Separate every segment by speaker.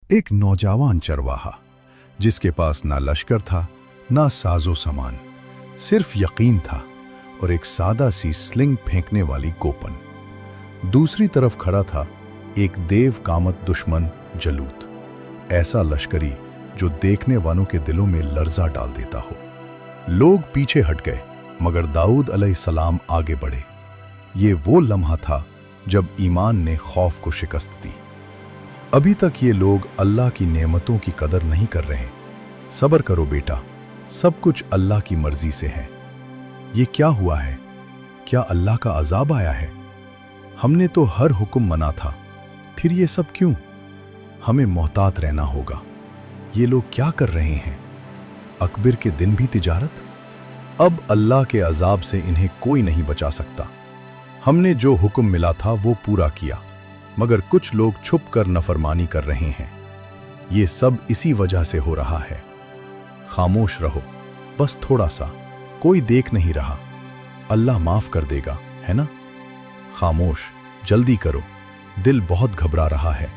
Speaker 1: एक नौजवान चरवाहा जिसके पास ना लश्कर था ना साजो सामान, सिर्फ यकीन था और एक सादा सी स्लिंग फेंकने वाली गोपन। दूसरी तरफ खड़ा था एक देव कामत दुश्मन जलूत, ऐसा लश्करी जो देखने वालों के दिलों में लर्जा डाल देता हो। लोग पीछे हट गए मगर दाऊद अलैहिस्सलाम आगे बढ़े। ये वो लम्हा था जब ईमान ने खौफ को शिकस्त दी। अभी तक ये लोग अल्लाह की नेमतों की कदर नहीं कर रहे। सब्र करो बेटा, सब कुछ अल्लाह की मर्जी से है। ये क्या हुआ है? क्या अल्लाह का अजाब आया है? हमने तो हर हुक्म मना था, फिर ये सब क्यों? हमें मोहतात रहना होगा। ये लोग क्या कर रहे हैं? अकबर के दिन भी तिजारत? अब अल्लाह के अजाब से इन्हें कोई नहीं बचा सकता। हमने जो हुक्म मिला था वो पूरा किया, मगर कुछ लोग छुप कर नफरमानी कर रहे हैं। ये सब इसी वजह से हो रहा है। खामोश रहो, बस थोड़ा सा, कोई देख नहीं रहा, अल्लाह माफ कर देगा, है ना? खामोश, जल्दी करो, दिल बहुत घबरा रहा है।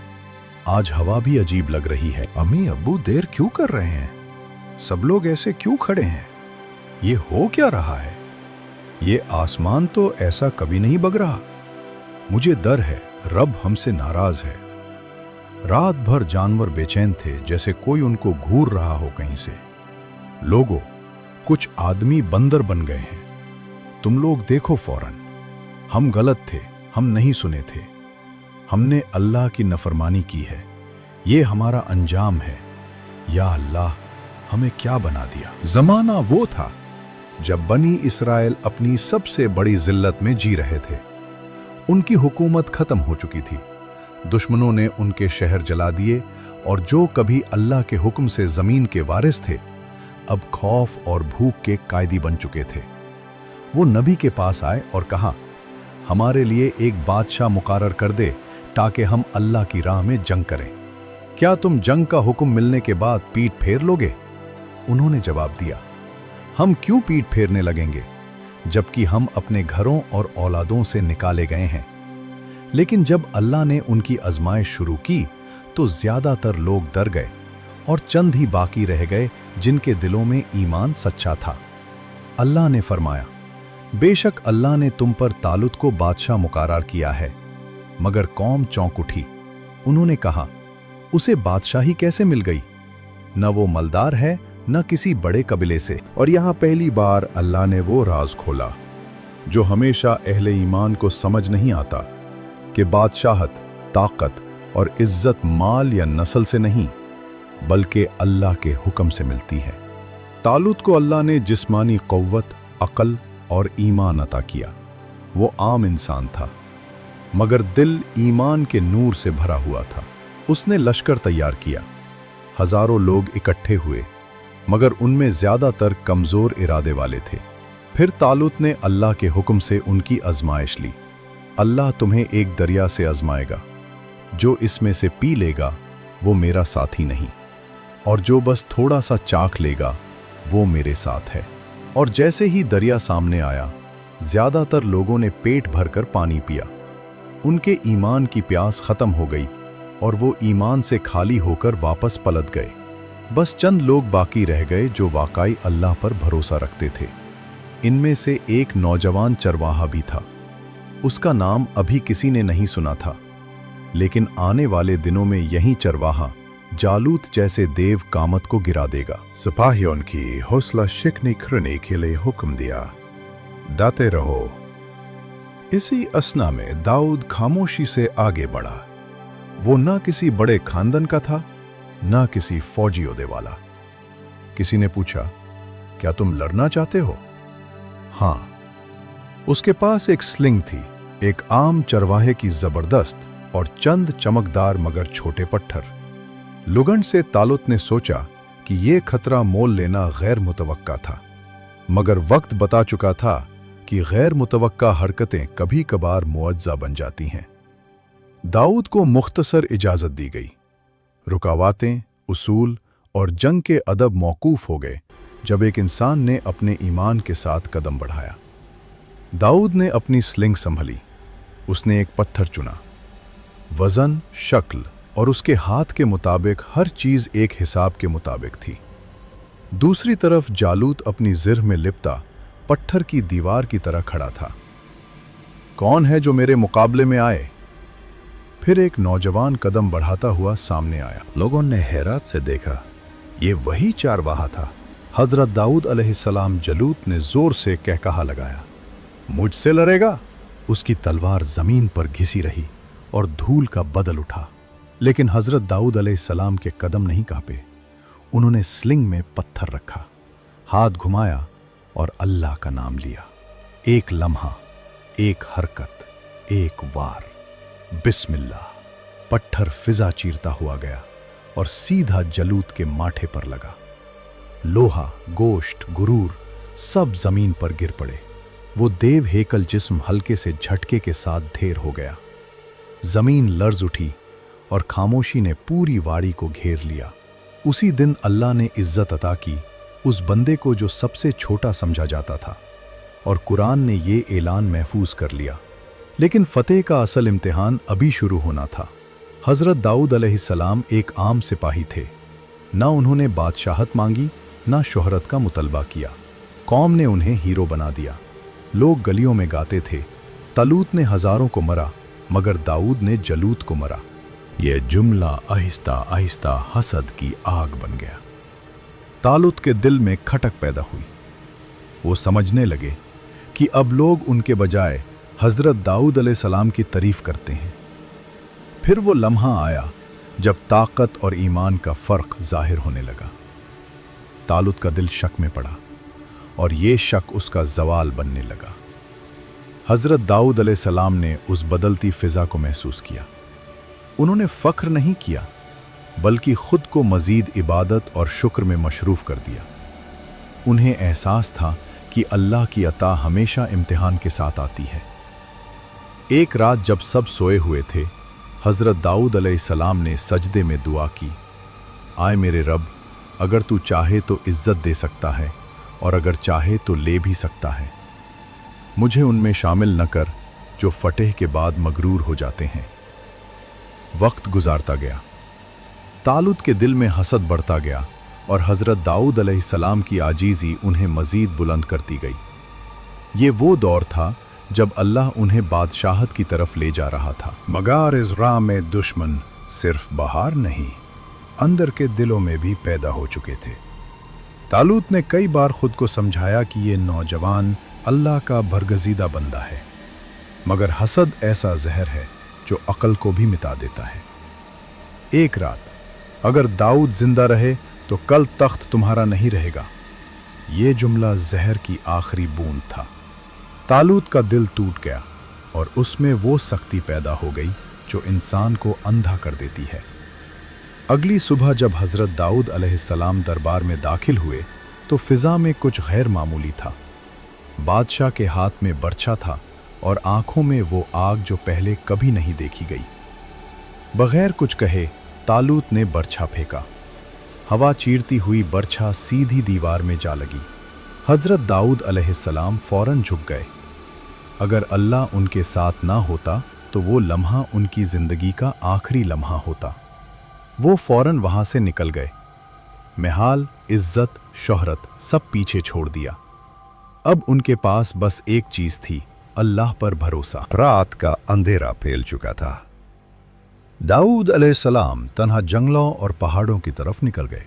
Speaker 1: आज हवा भी अजीब लग रही है।
Speaker 2: अम्मी अब्बू देर क्यों कर रहे हैं? सब लोग ऐसे क्यों खड़े हैं? ये हो क्या रहा है? ये आसमान तो ऐसा कभी नहीं बग रहा। मुझे डर है, रब हमसे नाराज है। रात भर जानवर बेचैन थे, जैसे कोई उनको घूर रहा हो कहीं से। लोगों, कुछ आदमी बंदर बन गए हैं। तुम लोग देखो फौरन। हम गलत थे, हम नहीं सुने थे। हमने अल्लाह की नफरमानी की है। ये हमारा अंजाम है। या अल्लाह, हमें क्या बना दिया? जमाना वो था जब बनी इस्राएल अपनी सबसे बड़ी जिल्लत में जी रहे थे। उनकी हुकूमत खत्म हो चुकी थी। दुश्मनों ने उनके शहर जला दिए और जो कभी अल्लाह के हुक्म से जमीन के वारिस थे, अब खौफ और भूख के कायदी बन चुके थे। वो नबी के पास आए और कहा, हमारे लिए एक बादशाह मुकर्रर कर दे ताकि हम अल्लाह की राह में जंग करें। क्या तुम जंग का हुक्म मिलने के बाद पीठ फेर लोगे? उन्होंने जवाब दिया, हम क्यों पीठ फेरने लगेंगे, जबकि हम अपने घरों और औलादों से निकाले गए हैं। लेकिन जब अल्लाह ने उनकी आजमाइश शुरू की तो ज्यादातर लोग डर गए और चंद ही बाकी रह गए जिनके दिलों में ईमान सच्चा था। अल्लाह ने फरमाया, बेशक अल्लाह ने तुम पर तालुत को बादशाह मुकर्रर किया है। मगर कौम चौंक उठी। उन्होंने कहा, उसे बादशाही कैसे मिल गई? न वो मलदार है न किसी बड़े कबीले से। और यहाँ पहली बार अल्लाह ने वो राज खोला जो हमेशा अहले ईमान को समझ नहीं आता, कि बादशाहत, ताकत और इज्जत माल या नस्ल से नहीं बल्कि अल्लाह के हुक्म से मिलती है। तालुत को अल्लाह ने जिस्मानी क़ुव्वत, अक़ल और ईमान अता किया। वो आम इंसान था मगर दिल ईमान के नूर से भरा हुआ था। उसने लश्कर तैयार किया। हजारों लोग इकट्ठे हुए मगर उनमें ज्यादातर कमजोर इरादे वाले थे। फिर तालुत ने अल्लाह के हुक्म से उनकी आजमाइश ली। अल्लाह तुम्हें एक दरिया से आजमाएगा, जो इसमें से पी लेगा वो मेरा साथी नहीं, और जो बस थोड़ा सा चाख लेगा वो मेरे साथ है। और जैसे ही दरिया सामने आया, ज्यादातर लोगों ने पेट भरकर पानी पिया। उनके ईमान की प्यास खत्म हो गई और वो ईमान से खाली होकर वापस पलट गए। बस चंद लोग बाकी रह गए जो वाकई अल्लाह पर भरोसा रखते थे। इनमें से एक नौजवान चरवाहा भी था। उसका नाम अभी किसी ने नहीं सुना था, लेकिन आने वाले दिनों में यही चरवाहा जालूत जैसे देव कामत को गिरा देगा। सिपाहियों की हौसला शिकनी करने के लिए हुक्म दिया, दाते रहो। इसी असना में दाऊद खामोशी से आगे बढ़ा। वो ना किसी बड़े खानदान का था, ना किसी फौजी ओहदे वाला। किसी ने पूछा, क्या तुम लड़ना चाहते हो? हाँ। उसके पास एक स्लिंग थी, एक आम चरवाहे की जबरदस्त और चंद चमकदार मगर छोटे पत्थर। लुगन से तालुत ने सोचा कि यह खतरा मोल लेना गैर मुतवक्का था, मगर वक्त बता चुका था कि गैर मुतवक्का हरकतें कभी कभार मुअज्जा बन जाती हैं। दाऊद को मुख्तसर इजाजत दी गई। रुकावटें, उसूल और जंग के अदब मौकूफ हो गए जब एक इंसान ने अपने ईमान के साथ कदम बढ़ाया। दाऊद ने अपनी स्लिंग संभली। उसने एक पत्थर चुना। वजन, शक्ल और उसके हाथ के मुताबिक हर चीज एक हिसाब के मुताबिक थी। दूसरी तरफ जालूत अपनी जिर में लिपटा पत्थर की दीवार की तरह खड़ा था। कौन है जो मेरे मुकाबले में आए? फिर एक नौजवान कदम बढ़ाता हुआ सामने आया। लोगों ने हैरत से देखा, ये वही चारवाहा था। हजरत दाऊद अलैहिस्सलाम। जलूत ने जोर से कहकहा लगाया, मुझसे लड़ेगा? उसकी तलवार जमीन पर घिसी रही और धूल का बदल उठा, लेकिन हजरत दाऊद अलैहिस्सलाम के कदम नहीं कांपे। उन्होंने स्लिंग में पत्थर रखा, हाथ घुमाया और अल्लाह का नाम लिया। एक लम्हा, एक हरकत, एक वार, बिस्मिल्लाह। पत्थर फिजा चीरता हुआ गया और सीधा जलूत के माथे पर लगा। लोहा, गोश्त, गुरूर सब जमीन पर गिर पड़े। वो देव हेकल जिस्म हल्के से झटके के साथ ढेर हो गया। जमीन लर्ज उठी और खामोशी ने पूरी वाड़ी को घेर लिया। उसी दिन अल्लाह ने इज्जत अता की उस बंदे को जो सबसे छोटा समझा जाता था, और कुरान ने ये ऐलान महफूज कर लिया। लेकिन फतेह का असल इम्तिहान अभी शुरू होना था। हजरत दाऊद अलैहिस्सलाम एक आम सिपाही थे। ना उन्होंने बादशाहत मांगी, ना शोहरत का मुतलबा किया। कौम ने उन्हें हीरो बना दिया। लोग गलियों में गाते थे, तलूत ने हजारों को मरा मगर दाऊद ने जलूत को मरा। यह जुमला आहिस्ता आहिस्ता हसद की आग बन गया। तालुत के दिल में खटक पैदा हुई। वो समझने लगे कि अब लोग उनके बजाय हजरत दाऊद अलैहिस्सलाम की तारीफ करते हैं। फिर वो लम्हा आया जब ताकत और ईमान का फर्क जाहिर होने लगा। तालुत का दिल शक में पड़ा और ये शक उसका जवाल बनने लगा। हजरत दाऊद अलैहिस्सलाम ने उस बदलती फिजा को महसूस किया। उन्होंने फख्र नहीं किया, बल्कि खुद को मजीद इबादत और शुक्र में मशरूफ कर दिया। उन्हें एहसास था कि अल्लाह की अता हमेशा इम्तिहान के साथ आती है। एक रात जब सब सोए हुए थे, हजरत दाऊद अलैहिस्सलाम ने सजदे में दुआ की, आए मेरे रब, अगर तू चाहे तो इज्जत दे सकता है और अगर चाहे तो ले भी सकता है। मुझे उनमें शामिल न कर जो फतेह के बाद मगरूर हो जाते हैं। वक्त गुजारता गया। तालुत के दिल में हसद बढ़ता गया और हजरत दाऊद अलैहिस्सलाम की आजीज़ी उन्हें मजीद बुलंद करती गई। ये वो दौर था जब अल्लाह उन्हें बादशाहत की तरफ ले जा रहा था। मगर इस राह में दुश्मन सिर्फ बाहर नहीं, अंदर के दिलों में भी पैदा हो चुके थे। तालूत ने कई बार खुद को समझाया कि ये नौजवान अल्लाह का बरगजीदा बंदा है, मगर हसद ऐसा जहर है जो अक्ल को भी मिटा देता है। एक रात, अगर दाऊद जिंदा रहे तो कल तख्त तुम्हारा नहीं रहेगा। ये जुमला जहर की आखिरी बूंद था। तालूत का दिल टूट गया और उसमें वो सख्ती पैदा हो गई जो इंसान को अंधा कर देती है। अगली सुबह जब हजरत दाऊद अलैहिस्सलाम दरबार में दाखिल हुए तो फिजा में कुछ गैर मामूली था। बादशाह के हाथ में बर्छा था और आंखों में वो आग जो पहले कभी नहीं देखी गई। बगैर कुछ कहे तालूत ने बर्छा फेंका। हवा चीरती हुई बर्छा सीधी दीवार में जा लगी। हजरत दाऊद अलैहिस्सलाम फौरन झुक गए। अगर अल्लाह उनके साथ ना होता तो वो लम्हा उनकी जिंदगी का आखिरी लम्हा होता। वो फौरन वहां से निकल गए। महल, इज्जत, शोहरत सब पीछे छोड़ दिया। अब उनके पास बस एक चीज थी, अल्लाह पर भरोसा।
Speaker 1: रात का अंधेरा फैल चुका था। दाऊद अलैहिस्सलाम तन्हा जंगलों और पहाड़ों की तरफ निकल गए।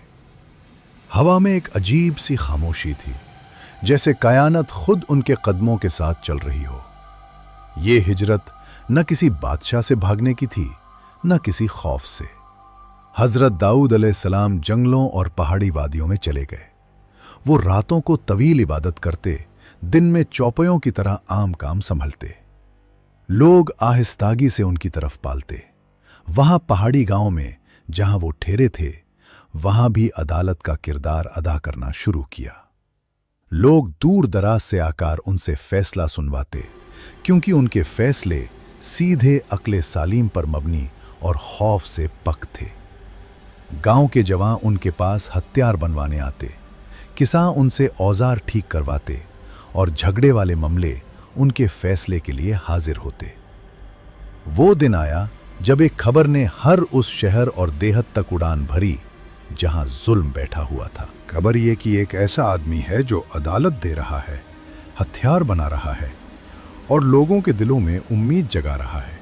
Speaker 1: हवा में एक अजीब सी खामोशी थी, जैसे कायनात खुद उनके कदमों के साथ चल रही हो। ये हिजरत न किसी बादशाह से भागने की थी, न किसी खौफ से। हजरत दाऊद अलैहिस्सलाम जंगलों और पहाड़ी वादियों में चले गए। वो रातों को तवील इबादत करते, दिन में चौपायों की तरह आम काम संभलते। लोग आहिस्तागी से उनकी तरफ पालते। वहां पहाड़ी गांव में जहां वो ठहरे थे, वहां भी अदालत का किरदार अदा करना शुरू किया। लोग दूर दराज से आकर उनसे फैसला सुनवाते, क्योंकि उनके फैसले सीधे अक्ले सालीम पर मबनी और खौफ से पक थे। गांव के जवान उनके पास हथियार बनवाने आते, किसान उनसे औजार ठीक करवाते और झगड़े वाले मामले उनके फैसले के लिए हाजिर होते। वो दिन आया जब एक खबर ने हर उस शहर और देहत तक उड़ान भरी जहां जुल्म बैठा हुआ था।
Speaker 2: खबर ये कि एक ऐसा आदमी है जो अदालत दे रहा है, हथियार बना रहा है और लोगों के दिलों में उम्मीद जगा रहा है।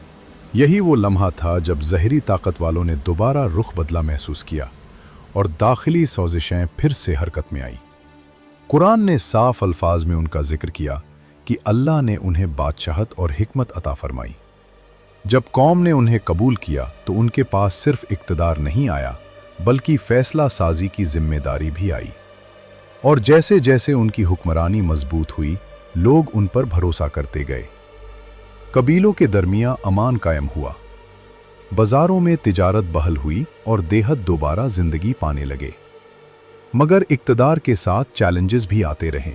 Speaker 2: यही वो लम्हा था जब जहरी ताकत वालों ने दोबारा रुख बदला महसूस किया और दाखिली सौजिशें फिर से हरकत में आई। कुरान ने साफ अल्फाज में उनका जिक्र किया कि अल्लाह ने उन्हें बादशाहत और हिकमत अता फरमाई। जब कौम ने उन्हें कबूल किया तो उनके पास सिर्फ इक्तदार नहीं आया बल्कि फैसला साजी की जिम्मेदारी भी आई। और जैसे जैसे उनकी हुक्मरानी मजबूत हुई, लोग उन पर भरोसा करते गए। कबीलों के दरमियान अमान कायम हुआ, बाजारों में तिजारत बहल हुई और देहत दोबारा जिंदगी पाने लगे। मगर इक्तदार के साथ चैलेंजेस भी आते रहे।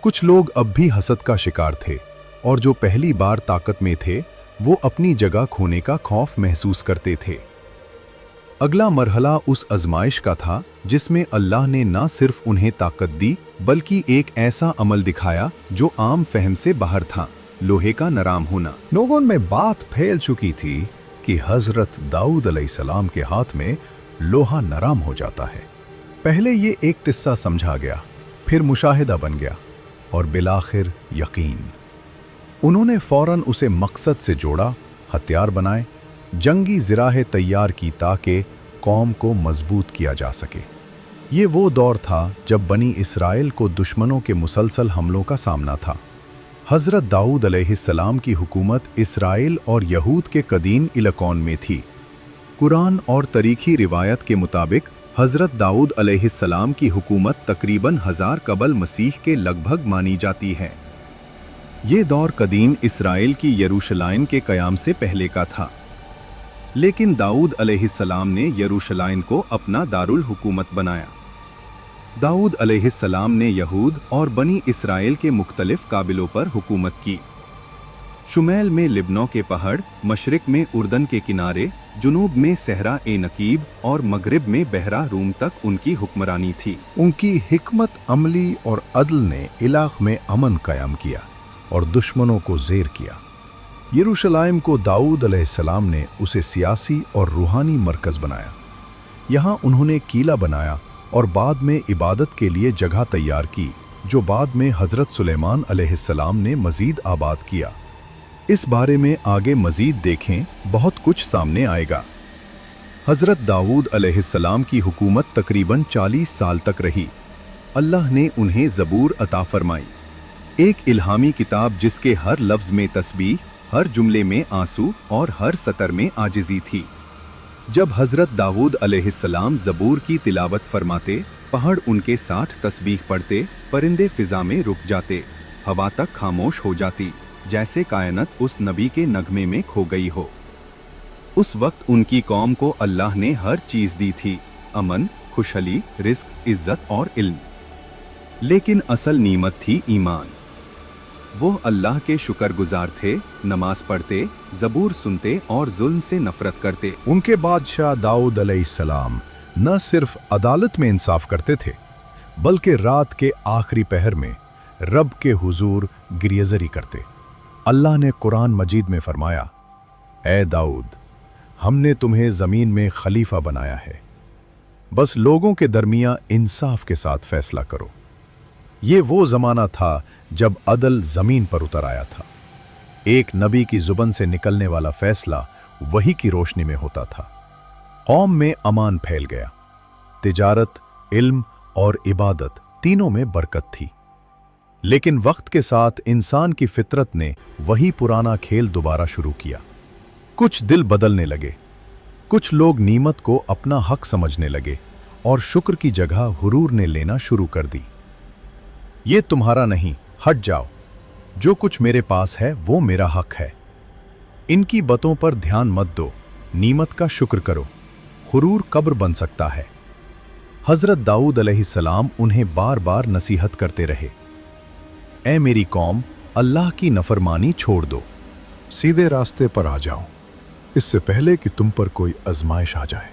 Speaker 2: कुछ लोग अब भी हसद का शिकार थे और जो पहली बार ताकत में थे वो अपनी जगह खोने का खौफ महसूस करते थे। अगला मरहला उस आजमाइश का था जिसमें अल्लाह ने ना सिर्फ उन्हें ताकत दी बल्कि एक ऐसा अमल दिखाया जो आम फहम से बाहर था, लोहे का नराम होना। लोगों में बात फैल चुकी थी कि हजरत दाऊद अलैहिस्सलाम के हाथ में लोहा नराम हो जाता है। पहले ये एक किस्सा समझा गया, फिर मुशाहिदा बन गया और बिलाखिर यकीन। उन्होंने फौरन उसे मकसद से जोड़ा, हथियार बनाए, जंगी ज़िराहे तैयार की ताकि कौम को मजबूत किया जा सके। ये वो दौर था जब बनी इसराइल को दुश्मनों के मुसलसल हमलों का सामना था। हज़रत दाऊद अलैहिस्सलाम की हुकूमत इसराइल और यहूद के कदीम इलाकों में थी। कुरान और तारीखी रिवायत के मुताबिक हज़रत दाऊद अलैहिस्सलाम की हुकूमत तकरीबन 1000 कबल मसीह के लगभग मानी जाती है। ये दौर कदीम इसराइल की यरूशलाइम के क़याम से पहले का था, लेकिन दाऊद अलैहिस्सलाम ने यरूशलाइम को अपना दारुल हुकूमत बनाया। दाऊद अलैहिस्सलाम ने यहूद और बनी इसराइल के मुख्तलिफ काबिलों पर हुकूमत की। शुमैल में लिबनों के पहाड़, मशरिक में उर्दन के किनारे, जुनूब में सहरा ए नकीब और मगरिब में बहरा रूम तक उनकी हुक्मरानी थी।
Speaker 1: उनकी हिकमत अमली और अदल ने इलाक़ में अमन कायम किया और दुश्मनों को ज़ेर किया। यरूशलाइम को दाऊद अलैहिस्सलाम ने उसे सियासी और रूहानी मरकज़ बनाया। यहाँ उन्होंने किला बनाया और बाद में इबादत के लिए जगह तैयार की, जो बाद में हज़रत सुलेमान अलैहिस्सलाम ने मज़ीद आबाद किया। इस बारे में आगे मज़ीद देखें, बहुत कुछ सामने आएगा। हज़रत दाऊद अलैहिस्सलाम की हुकूमत तकरीबन 40 साल तक रही। अल्लाह ने उन्हें ज़बूर अता फरमाई, एक इल्हामी किताब जिसके हर लफ्ज़ में तस्बीह, हर जुमले में आंसू और हर सतर में आजिज़ी थी। जब हज़रत दाऊद अलैहिस्सलाम ज़बूर की तिलावत फरमाते, पहाड़ उनके साथ तस्बीह पढ़ते, परिंदे फ़िज़ा में रुक जाते, हवा तक खामोश हो जाती, जैसे कायनात उस नबी के नगमे में खो गई हो। उस वक्त उनकी कौम को अल्लाह ने हर चीज़ दी थी, अमन, खुशहाली, रिज़्क़, इज़्ज़त और इल्म। लेकिन असल नीमत थी ईमान। वो अल्लाह के शुक्रगुजार थे, नमाज पढ़ते, ज़बूर सुनते और जुल्म से नफरत करते।
Speaker 2: उनके बादशाह दाऊद अलैहिस्सलाम न सिर्फ अदालत में इंसाफ करते थे बल्कि रात के आखिरी पहर में रब के हुजूर गिरियज़री करते। अल्लाह ने कुरान मजीद में फरमाया, ए दाऊद, हमने तुम्हें ज़मीन में खलीफा बनाया है, बस लोगों के दरमियान इंसाफ के साथ फैसला करो। ये वो ज़माना था जब अदल ज़मीन पर उतर आया था। एक नबी की ज़ुबान से निकलने वाला फैसला वही की रोशनी में होता था। कौम में अमान फैल गया। तिजारत, इल्म और इबादत तीनों में बरकत थी। लेकिन वक्त के साथ इंसान की फितरत ने वही पुराना खेल दोबारा शुरू किया। कुछ दिल बदलने लगे, कुछ लोग नीमत को अपना हक समझने लगे और शुक्र की जगह हुरूर ने लेना शुरू कर दी। ये तुम्हारा नहीं, हट जाओ, जो कुछ मेरे पास है वो मेरा हक है। इनकी बातों पर ध्यान मत दो, नीमत का शुक्र करो, हुरूर कब्र बन सकता है। हज़रत दाऊद अलैहिस्सलाम उन्हें बार बार नसीहत करते रहे, ऐ मेरी कौम, अल्लाह की नफरमानी छोड़ दो, सीधे रास्ते पर आ जाओ, इससे पहले कि तुम पर कोई आजमाइश आ जाए।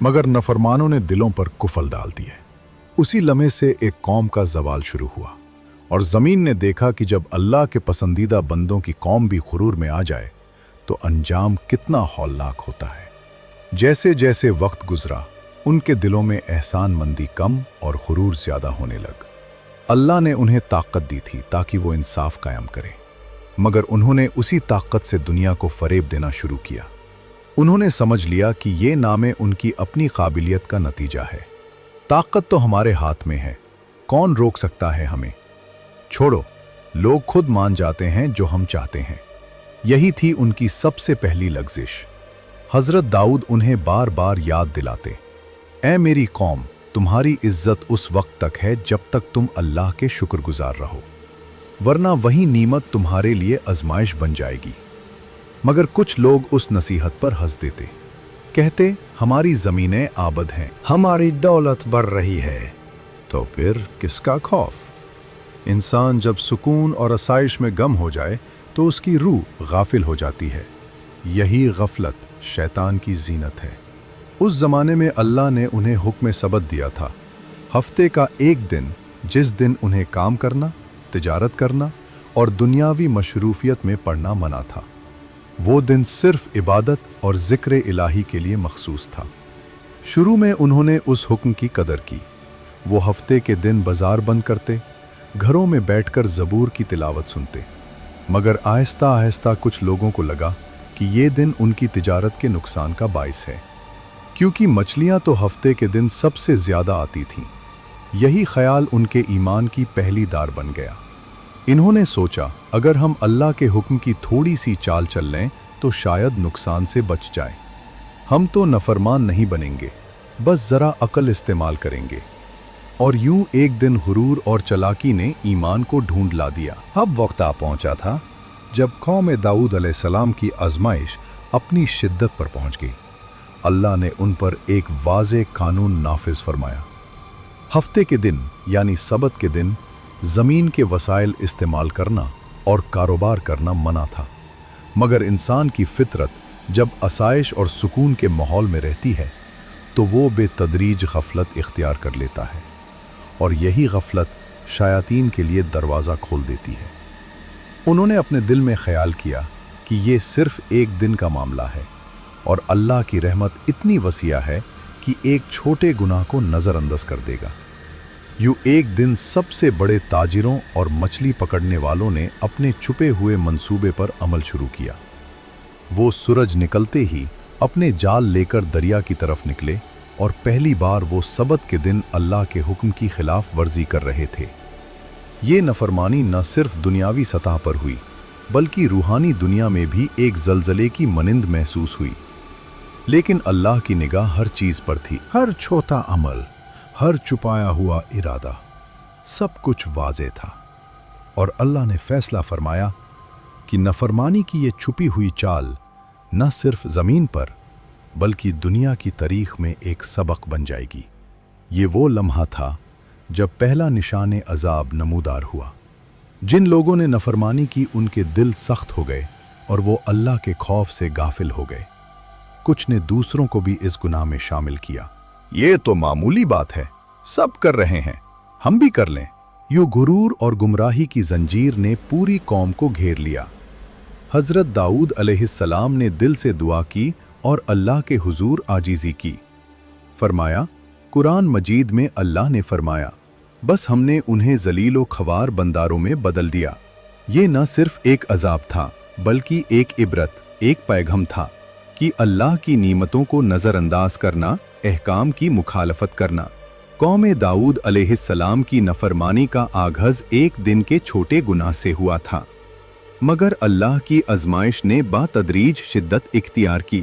Speaker 2: मगर नफरमानों ने दिलों पर कुफल डाल दिए। उसी लम्हे से एक कौम का ज़वाल शुरू हुआ और ज़मीन ने देखा कि जब अल्लाह के पसंदीदा बंदों की कौम भी खुरूर में आ जाए तो अंजाम कितना हौलनाक होता है। जैसे जैसे वक्त गुजरा, उनके दिलों में एहसान मंदी कम और गुरूर ज्यादा होने लग। अल्लाह ने उन्हें ताकत दी थी ताकि वो इंसाफ कायम करे, मगर उन्होंने उसी ताकत से दुनिया को फरेब देना शुरू किया। उन्होंने समझ लिया कि ये नामे उनकी अपनी काबिलियत का नतीजा है। ताकत तो हमारे हाथ में है, कौन रोक सकता है हमें? छोड़ो, लोग खुद मान जाते हैं जो हम चाहते हैं। यही थी उनकी सबसे पहली लग्जिश। हजरत दाऊद उन्हें बार बार याद दिलाते, ऐ मेरी कौम, तुम्हारी इज्जत उस वक्त तक है जब तक तुम अल्लाह के शुक्रगुजार रहो, वरना वही नीमत तुम्हारे लिए आजमाइश बन जाएगी। मगर कुछ लोग उस नसीहत पर हंस देते, कहते हमारी जमीनें आबद हैं,
Speaker 1: हमारी दौलत बढ़ रही है, तो फिर किसका खौफ? इंसान जब सुकून और आसाइश में गम हो जाए तो उसकी रूह गाफिल हो जाती है। यही गफलत शैतान की जीनत है। उस जमाने में अल्लाह ने उन्हें हुक्म सबत दिया था, हफ्ते का एक दिन जिस दिन उन्हें काम करना, तिजारत करना और दुनियावी मशरूफियत में पड़ना मना था। वो दिन सिर्फ इबादत और जिक्र इलाही के लिए मखसूस था। शुरू में उन्होंने उस हुक्म की कदर की। वो हफ्ते के दिन बाजार बंद करते, घरों में बैठकर ज़बूर की तिलावत सुनते। मगर आहिस्ता आहिस्ता कुछ लोगों को लगा कि ये दिन उनकी तिजारत के नुकसान का बाइस है, क्योंकि मछलियां तो हफ्ते के दिन सबसे ज़्यादा आती थीं। यही ख्याल उनके ईमान की पहली दार बन गया। इन्होंने सोचा, अगर हम अल्लाह के हुक्म की थोड़ी सी चाल चल लें तो शायद नुकसान से बच जाएं। हम तो नफरमान नहीं बनेंगे, बस ज़रा अक्ल इस्तेमाल करेंगे। और यूं एक दिन हुरूर और चलाकी ने ईमान को ढूंढ ला दिया। अब वक्त आ पहुंचा था जब कौम दाऊद अलैहिस्सलाम की आजमाइश अपनी शिद्दत पर पहुंच गई। अल्लाह ने उन पर एक वाज़े कानून नाफिज फरमाया। हफ्ते के दिन यानी सबत के दिन ज़मीन के वसाइल इस्तेमाल करना और कारोबार करना मना था। मगर इंसान की फितरत जब आसाइश और सुकून के माहौल में रहती है तो वो बेतदरीज गफलत इख्तियार कर लेता है, और यही गफलत शायातीन के लिए दरवाज़ा खोल देती है। उन्होंने अपने दिल में ख्याल किया कि ये सिर्फ एक दिन का मामला है और अल्लाह की रहमत इतनी वसीया है कि एक छोटे गुनाह को नज़रअंदाज कर देगा। यूं एक दिन सबसे बड़े ताजिरों और मछली पकड़ने वालों ने अपने छुपे हुए मंसूबे पर अमल शुरू किया। वो सूरज निकलते ही अपने जाल लेकर दरिया की तरफ निकले और पहली बार वो सबत के दिन अल्लाह के हुक्म की खिलाफ वर्जी कर रहे थे। ये नफरमानी न सिर्फ दुनियावी सतह पर हुई बल्कि रूहानी दुनिया में भी एक जलजले की मनिंद महसूस हुई। लेकिन अल्लाह की निगाह हर चीज़ पर थी। हर छोटा अमल, हर छुपाया हुआ इरादा, सब कुछ वाज़े था। और अल्लाह ने फैसला फरमाया कि नफरमानी की ये छुपी हुई चाल न सिर्फ ज़मीन पर बल्कि दुनिया की तारीख में एक सबक बन जाएगी। ये वो लम्हा था जब पहला निशान अजाब नमूदार हुआ। जिन लोगों ने नफरमानी की उनके दिल सख्त हो गए और वो अल्लाह के खौफ से गाफिल हो गए। कुछ ने दूसरों को भी इस गुनाह में शामिल किया। ये तो मामूली बात है, सब कर रहे हैं, हम भी कर लें। यूं गुरूर और गुमराही की जंजीर ने पूरी कौम को घेर लिया। हजरत दाऊद अलैहिस्सलाम ने दिल से दुआ की और अल्लाह के हुजूर आजीज़ी की। फरमाया, कुरान मजीद में अल्लाह ने फरमाया, बस हमने उन्हें जलीलो खवार बंदारों में बदल दिया। ये न सिर्फ एक अजाब था बल्कि एक इबरत, एक पैगम था कि अल्लाह की नीमतों को नज़रअंदाज करना, अहकाम की मुखालफत करना। कौम दाऊद अलैहिस्सलाम की नफरमानी का आगाज़ एक दिन के छोटे गुनाह से हुआ था, मगर अल्लाह की आजमाइश ने बातदरीज शिद्दत इख्तियार की।